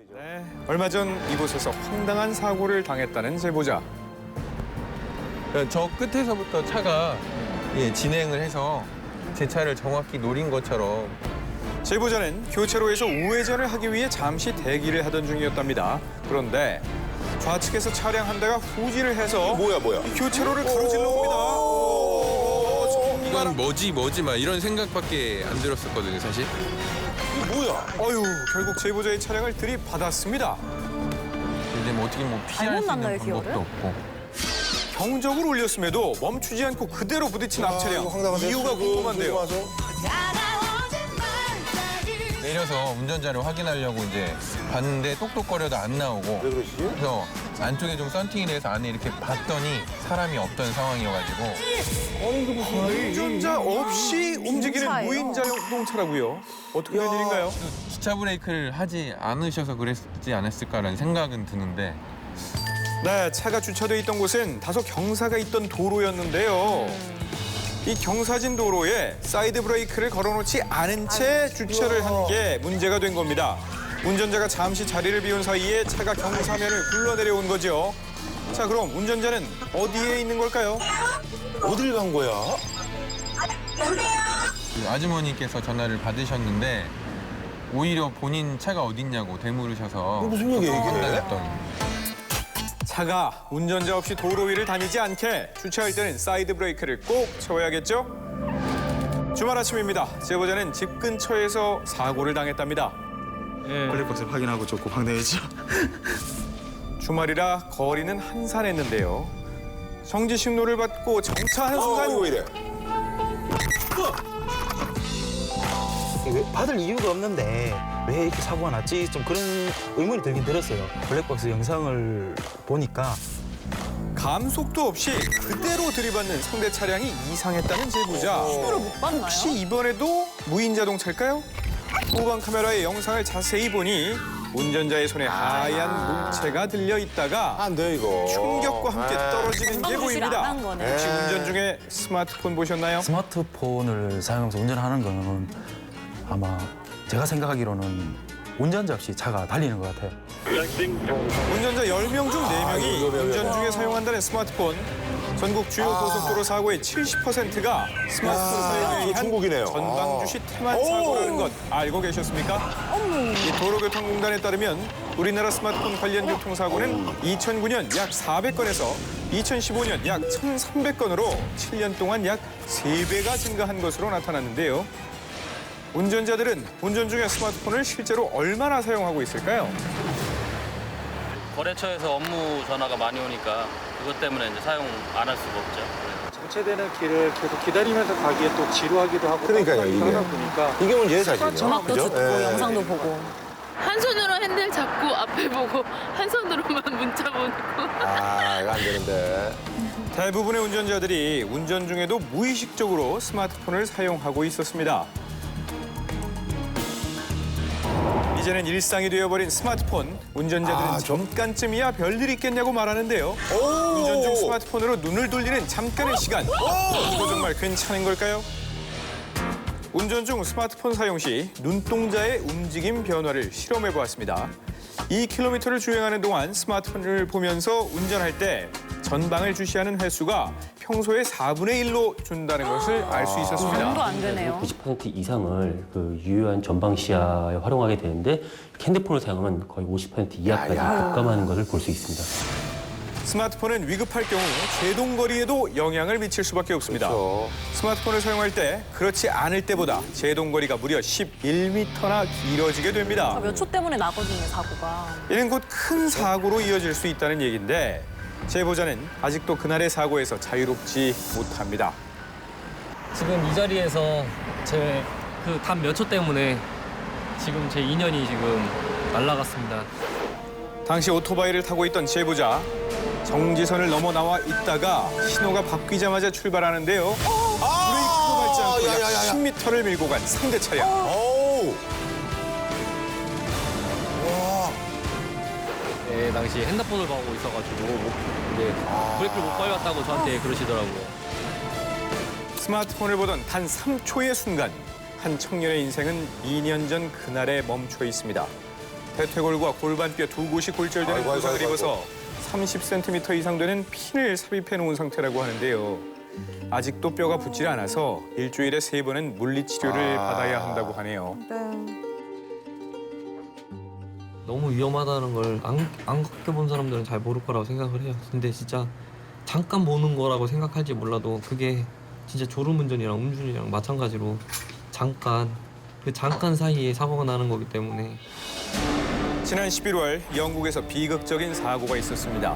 네, 얼마 전 이곳에서 황당한 사고를 당했다는 제보자. 저 끝에서부터 차가 진행을 해서 제 차를 정확히 노린 것처럼. 제보자는 교차로에서 우회전을 하기 위해 잠시 대기를 하던 중이었답니다. 그런데 좌측에서 차량 한 대가 후진을 해서 뭐야? 교차로를 가로질러 옵니다. 이건 뭐지 막 이런 생각밖에 안 들었었거든요, 사실. 뭐야? 어휴, 결국 제보자의 차량을 들이받았습니다. 이제 뭐 어떻게 뭐 피할 수 만나요, 있는 기어를? 방법도 없고. 경적을 울렸음에도 멈추지 않고 그대로 부딪힌 앞차량. 이유가 궁금한데요. 내려서 운전자를 확인하려고 이제 봤는데 똑똑거려도 안 나오고. 왜 그러시지? 그래서 안쪽에 좀 썬팅이 돼서 안에 이렇게 봤더니 사람이 없던 상황이어가지고. 운전자 없이 움직이는 차예요. 무인자 용동차라고요. 어떻게 된 일인가요? 주차 브레이크를 하지 않으셔서 그랬지 않았을까라는 생각은 드는데. 네, 차가 주차돼 있던 곳은 다소 경사가 있던 도로였는데요. 이 경사진 도로에 사이드 브레이크를 걸어놓지 않은 채 주차를 한 게 문제가 된 겁니다. 운전자가 잠시 자리를 비운 사이에 차가 경사면을 굴러내려온 거죠. 자, 그럼 운전자는 어디에 있는 걸까요? 어딜 간 거야? 그 아주머니께서 전화를 받으셨는데 오히려 본인 차가 어딨냐고 되물으셔서 무슨 얘기야, 이게? 판단했던. 차가 운전자 없이 도로 위를 다니지 않게 주차할 때는 사이드 브레이크를 꼭 채워야겠죠? 주말 아침입니다. 제보자는 집 근처에서 사고를 당했답니다. 블랙박스 확인하고 조금 황당했죠. 주말이라 거리는 한산했는데요. 정지 신호를 받고 정차하는 순간 왜 이래? 왜 받을 이유가 없는데 왜 이렇게 사고가 났지? 좀 그런 의문이 들긴 들었어요. 블랙박스 영상을 보니까 감속도 없이 그대로 들이받는 상대 차량이 이상했다는 제보자. 신호를 못 봤나요? 혹시 이번에도 무인 자동차일까요? 후방 카메라의 영상을 자세히 보니 운전자의 손에 하얀 물체가 들려 있다가 안 돼, 이거. 충격과 함께 떨어지는 게 방금 지시를 보입니다. 안한 거네. 혹시 운전 중에 스마트폰 보셨나요? 스마트폰을 사용해서 운전하는 거는 아마 제가 생각하기로는 운전자 없이 차가 달리는 것 같아요. 운전자 10명 중 4명이 운전 중에 사용한다는 스마트폰. 전국 주요 고속도로 사고의 70%가 스마트폰 사용에 의한 중국이네요. 전방주시 태만 사고라는 것 알고 계셨습니까? 이 도로교통공단에 따르면 우리나라 스마트폰 관련 교통사고는 2009년 약 400건에서 2015년 약 1,300건으로 7년 동안 약 3배가 증가한 것으로 나타났는데요. 운전자들은 운전 중에 스마트폰을 실제로 얼마나 사용하고 있을까요? 거래처에서 업무 전화가 많이 오니까 그것 때문에 이제 사용 안 할 수가 없죠. 정체되는 길을 계속 기다리면서 가기에 또 지루하기도 하고 그러니까요, 이게. 하다 보니까 이게 문제예요, 사실은. 음악도 그죠? 듣고 예. 영상도 보고. 한 손으로 핸들 잡고 앞에 보고 한 손으로만 문자 보내고. 아, 이거 안 되는데. 대부분의 운전자들이 운전 중에도 무의식적으로 스마트폰을 사용하고 있었습니다. 이제는 일상이 되어버린 스마트폰. 운전자들은 잠깐쯤이야 별일 있겠냐고 말하는데요. 운전 중 스마트폰으로 눈을 돌리는 잠깐의 시간. 이거 정말 괜찮은 걸까요? 운전 중 스마트폰 사용 시 눈동자의 움직임 변화를 실험해 보았습니다. 2km를 주행하는 동안 스마트폰을 보면서 운전할 때 전방을 주시하는 횟수가 평소의 4분의 1로 준다는 것을 알 수 말도 있었습니다. 안 되네요. 90% 이상을 그 유효한 전방 시야에 활용하게 되는데 핸드폰을 사용하면 거의 50% 이하까지 급감하는 것을 볼 수 있습니다. 스마트폰은 위급할 경우 제동거리에도 영향을 미칠 수밖에 없습니다. 그렇죠. 스마트폰을 사용할 때 그렇지 않을 때보다 제동거리가 무려 11m나 길어지게 됩니다. 몇 초 때문에 나거든요, 사고가. 이는 곧 큰 사고로 이어질 수 있다는 얘기인데 제보자는 아직도 그날의 사고에서 자유롭지 못합니다. 지금 이 자리에서 제 그 단 몇 초 때문에 지금 제 인연이 지금 날아갔습니다. 당시 오토바이를 타고 있던 제보자. 정지선을 넘어 나와 있다가 신호가 바뀌자마자 출발하는데요. 브레이크도 밟지 않고 약 10m를 밀고 간 상대 차량. 어우. 와. 네, 당시 핸드폰을 보고 있어가지고 네, 브레이크를 못 밟았다고 저한테 그러시더라고요. 스마트폰을 보던 단 3초의 순간 한 청년의 인생은 2년 전 그날에 멈춰 있습니다. 대퇴골과 골반뼈 두 곳이 골절되는 아이고, 아이고, 부상을 아이고, 입어서 30cm 이상 되는 핀을 삽입해 놓은 상태라고 하는데요. 아직도 뼈가 붙질 않아서 일주일에 3번은 물리치료를 받아야 한다고 하네요. 너무 위험하다는 걸 안 겪어본 사람들은 잘 모를 거라고 생각을 해요. 근데 진짜 잠깐 보는 거라고 생각할지 몰라도 그게 진짜 졸음운전이랑 음주운전이랑 마찬가지로 그 잠깐 사이에 사고가 나는 거기 때문에. 지난 11월 영국에서 비극적인 사고가 있었습니다.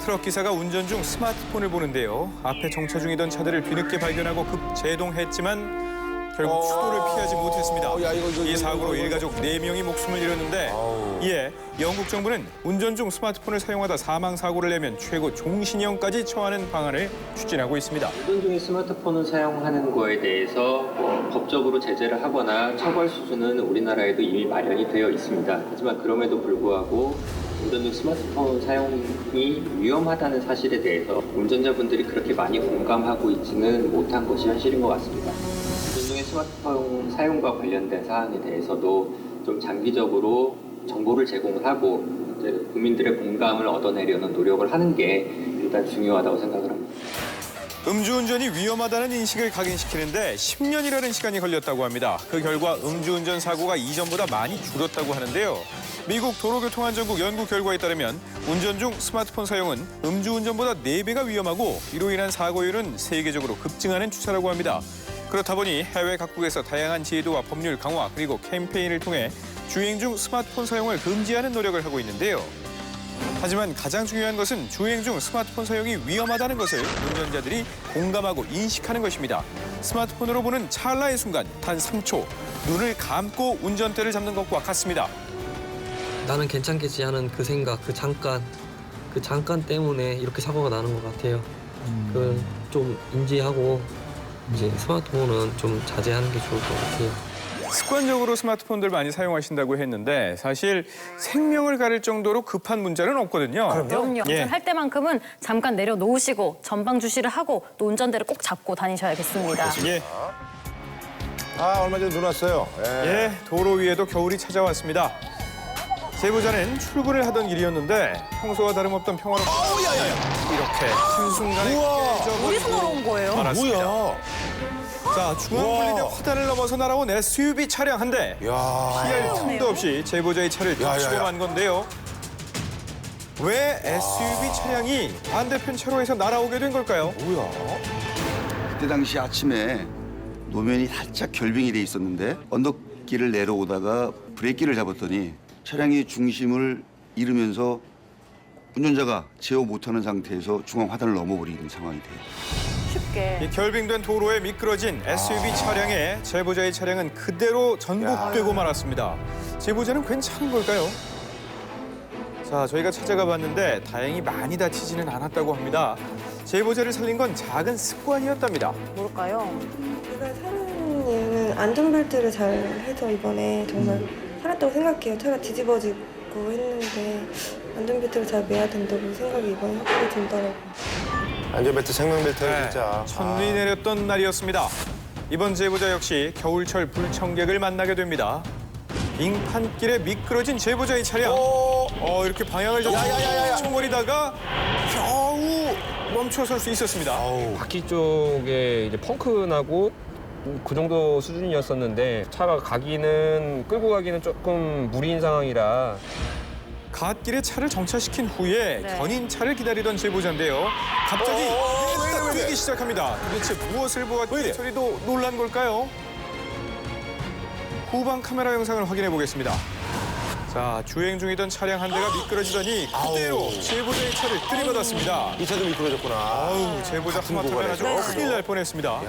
트럭 기사가 운전 중 스마트폰을 보는데요. 앞에 정차 중이던 차들을 뒤늦게 발견하고 급제동했지만 결국 추돌을 피하지 못했습니다. 이 사고로 일가족 4명이 목숨을 잃었는데 이에 영국 정부는 운전 중 스마트폰을 사용하다 사망 사고를 내면 최고 종신형까지 처하는 방안을 추진하고 있습니다. 운전 중에 스마트폰을 사용하는 거에 대해서 법적으로 제재를 하거나 처벌 수준은 우리나라에도 이미 마련이 되어 있습니다. 하지만 그럼에도 불구하고 운전 중 스마트폰 사용이 위험하다는 사실에 대해서 운전자분들이 그렇게 많이 공감하고 있지는 못한 것이 현실인 것 같습니다. 운전 중에 스마트폰 사용과 관련된 사안에 대해서도 좀 장기적으로 정보를 제공을 하고 이제 국민들의 공감을 얻어내려는 노력을 하는 게 일단 중요하다고 생각을 합니다. 음주운전이 위험하다는 인식을 각인시키는데 10년이라는 시간이 걸렸다고 합니다. 그 결과 음주운전 사고가 이전보다 많이 줄었다고 하는데요. 미국 도로교통안전국 연구 결과에 따르면 운전 중 스마트폰 사용은 음주운전보다 4배가 위험하고 이로 인한 사고율은 세계적으로 급증하는 추세라고 합니다. 그렇다 보니 해외 각국에서 다양한 제도와 법률 강화 그리고 캠페인을 통해 주행 중 스마트폰 사용을 금지하는 노력을 하고 있는데요. 하지만 가장 중요한 것은 주행 중 스마트폰 사용이 위험하다는 것을 운전자들이 공감하고 인식하는 것입니다. 스마트폰으로 보는 찰나의 순간 단 3초, 눈을 감고 운전대를 잡는 것과 같습니다. 나는 괜찮겠지 하는 그 생각, 그 잠깐 때문에 이렇게 사고가 나는 것 같아요. 그걸 좀 인지하고 이제 스마트폰은 좀 자제하는 게 좋을 것 같아요. 습관적으로 스마트폰들 많이 사용하신다고 했는데 사실 생명을 가릴 정도로 급한 문제는 없거든요. 그럼요. 예. 운전할 때만큼은 잠깐 내려놓으시고 전방 주시를 하고 또 운전대를 꼭 잡고 다니셔야겠습니다. 예. 얼마 전에 눈 왔어요. 예, 도로 위에도 겨울이 찾아왔습니다. 제보자는 출근을 하던 길이었는데 평소와 다름없던 평화롭던 이렇게 한순간에 어디서 날아온 거예요? 말았습니다. 자, 중앙분리대 화단을 넘어서 날아온 SUV 차량 한 대. 피할 틈도 없이 제보자의 차를 덮치고 만 건데요. 왜 SUV 차량이 반대편 차로에서 날아오게 된 걸까요? 그때 당시 아침에 노면이 살짝 결빙이 돼 있었는데 언덕길을 내려오다가 브레이크를 잡았더니 차량이 중심을 잃으면서 운전자가 제어 못하는 상태에서 중앙 화단을 넘어버리는 상황이 돼요. 쉽게. 이 결빙된 도로에 미끄러진 SUV 차량에 제보자의 차량은 그대로 전복되고 말았습니다. 제보자는 괜찮은 걸까요? 자, 저희가 찾아가 봤는데 다행히 많이 다치지는 않았다고 합니다. 제보자를 살린 건 작은 습관이었답니다. 뭘까요? 제가 사는 이유는 안전벨트를 잘 해서 이번에 정말 살았다고 생각해요. 차가 뒤집어지고 했는데 안전벨트를 잘 매야 된다고 생각이 이번에 확실히 든더라고요. 안전벨트, 생명벨트 진짜. 천리 내렸던 날이었습니다. 이번 제보자 역시 겨울철 불청객을 만나게 됩니다. 빙판길에 미끄러진 제보자의 차량. 이렇게 방향을 잡고 총거리다가 겨우 멈춰설 수 있었습니다. 바퀴 쪽에 이제 펑크 나고 그 정도 수준이었었는데 차가 끌고 가기는 조금 무리인 상황이라 갓길에 차를 정차시킨 후에 견인차를 기다리던 제보자인데요. 갑자기 딱 뛰기 시작합니다. 도대체 무엇을 보았길래 저리도 놀란 걸까요? 후방 카메라 영상을 확인해 보겠습니다. 자, 주행 중이던 차량 한 대가 미끄러지더니 그대로 제보자의 차를 들이받았습니다. 이 차도 미끄러졌구나. 제보자 스마트폰 아주 큰일 날 뻔했습니다.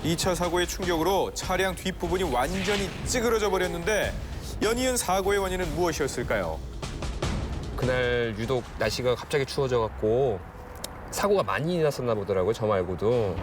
2차 사고의 충격으로 차량 뒷부분이 완전히 찌그러져 버렸는데 연이은 사고의 원인은 무엇이었을까요? 그날 유독 날씨가 갑자기 추워져 갖고 사고가 많이 났었나 보더라고요. 저 말고도.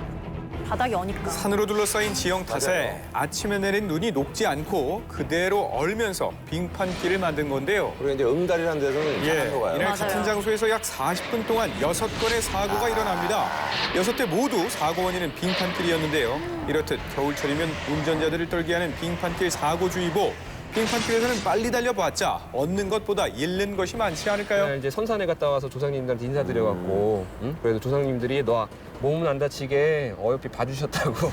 바닥이 어니까. 산으로 둘러싸인 지형 탓에 아침에 내린 눈이 녹지 않고 그대로 얼면서 빙판길을 만든 건데요. 그리고 이제 응달이라는 데서는 잘한 거가요. 이날 같은 장소에서 약 40분 동안 6건의 사고가 일어납니다. 6대 모두 사고 원인은 빙판길이었는데요. 이렇듯 겨울철이면 운전자들을 떨게 하는 빙판길 사고주의보 빙판길에서는 빨리 달려봤자 얻는 것보다 잃는 것이 많지 않을까요? 그날 이제 선산에 갔다 와서 조상님들한테 인사드려갖고 그래도 조상님들이 너 몸은 안 다치게 어여삐 봐주셨다고